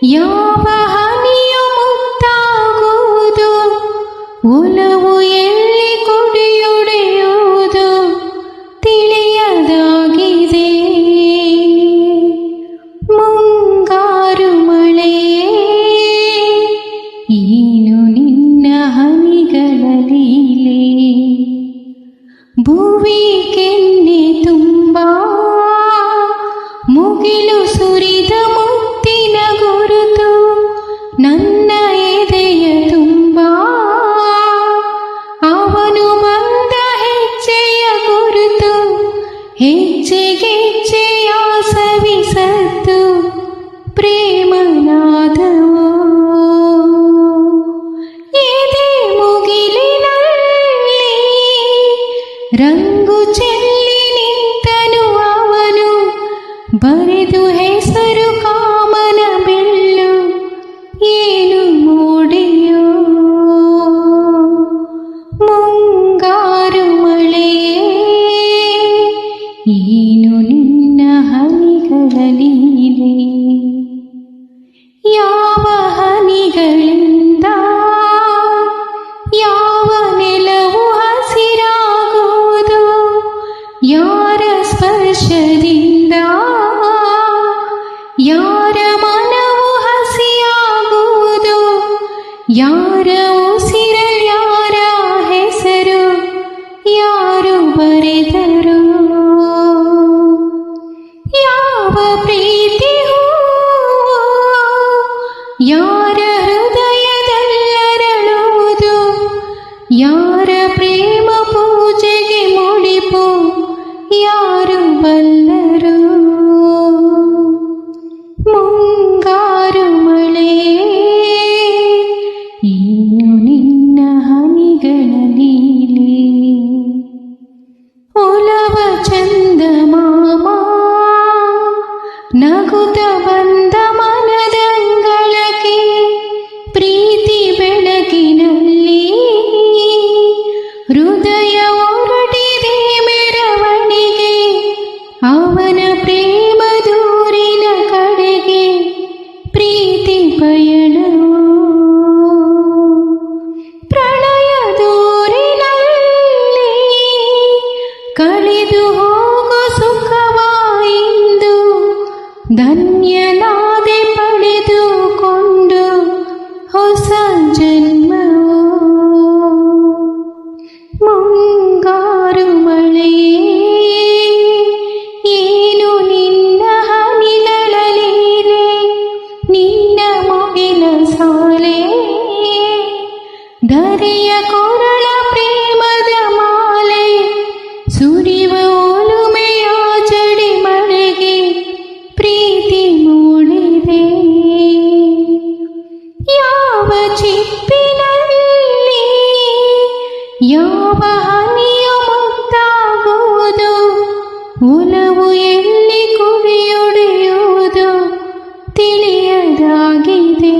ಯಾವ ಹನಿಯು ಮುತ್ತಾಗುವುದು, ಒಲವು ಎಲ್ಲಿ ಕುಡಿಯೊಡೆಯುವುದು ತಿಳಿಯದಾಗಿದೆ. ಮುಂಗಾರು ಮಳೆಯೇ ಏನು ನಿನ್ನ ಹನಿಗಳ ಲೀಲೆ, ಭುವಿ ಕೆನ್ನೆ ತುಂಬ ಮುಗಿಲು ಸುರಿದ ಮುತ್ತಿನ ಗುರುತು, ನನ್ನ ಎದೆಯ ತುಂಬ ಅವನು ಬಂದ ಹೆಜ್ಜೆಯ ಗುರುತು, ಹೆಜ್ಜೆಗೆಜ್ಜೆಯ ಸವಿಸತ್ತು ಪ್ರೇಮನಾದವೋ. ಎದೆ ಮುಗಿಲಿನಲ್ಲಿ ರಂಗು ಚೆಲ್ಲಿ ನಿಂತನು ಅವನು, ಬರೆದು ಹೆಸರು ಕಾಮನ ಬಿಲ್ಲು, ಏನು ಮೋಡಿಯೋ. ಮುಂಗಾರು ಮಳೆಯೇ ಏನು ನಿನ್ನ ಹನಿಗಳ ಲೀಲೆ, ಯಾವ ಹನಿಗಳಿಂದ ಯಾವ ನೆಲವು ಹಸಿರಾಗುವುದು, ಯಾರ ಸ್ಪರ್ಶದಿಂದ ಯಾರ ಮನವು ಹಸಿಯಾಗುವುದು, ಯಾರ ಉಸಿರಲ್ಲಿ ಯಾರ ಹೆಸರು ಯಾರು ಬರೆದರು. ಯಾವ ಪ್ರೀತಿ ಯಾರ ಹೃದಯದಲ್ಲರಳುವುದು, ಯಾರ ಪ್ರೇಮ ಪೂಜೆಗೆ ಮುಡಿಪು ಯಾರು ಬಲ್ಲರು. ಮುಂಗಾರು ಮಳೆಯೇ ಏನು ನಿನ್ನ ಹನಿಗಳ ಲೀಲೆ, ಒಲವ ಚಂದ ಮಾಮ ನಗುತ್ತ ಬಂದ ಮನದಂಗಳಕ್ಕೆ, ಪ್ರೀತಿ ಬೆಳಕಿನಲ್ಲಿ ಹೃದಯ ಹೊರಟಿದೆ ಮೆರವಣಿಗೆ, ಅವನ ಪ್ರೇಮ ದೂರಿನ ಕಡೆಗೆ ಪ್ರೀತಿ ಪಯಣವು. ಪ್ರಣಯ ದೂರಿನಲ್ಲಿ ಕಳೆದು ಹೋಗೋ ಸುಖವಾಯಿಂದು, ಧನ್ಯನಾದೆ ಪಡೆದುಕೊಂಡು ಹೊಸ ಜನ್ಮವು. ಮುಂಗಾರು ಮಳೆಯೇ ಏನು ನಿನ್ನ ಹನಿಗಳ ಲೀಲೆ, ನಿನ್ನ ಮುಗಿಲ ಸಾಲೆ ಧರೆಯ ಕೊರಳ ಪ್ರೇಮದ ಮಾಲೆ, ಸುರಿವ ಒಲುಮೆಯ ಜಡಿ ಮಳೆಗೆ ಪ್ರೀತಿ ಮೂಡಿದೆ. ಯಾವ ಚಿಪ್ಪಿನಲ್ಲಿ ಯಾವ ಹನಿಯು ಮುತ್ತಾಗುವುದು, ಒಲವು ಎಲ್ಲಿ ಕುಡಿಯೊಡೆಯುವುದು ತಿಳಿಯದಾಗಿದೆ.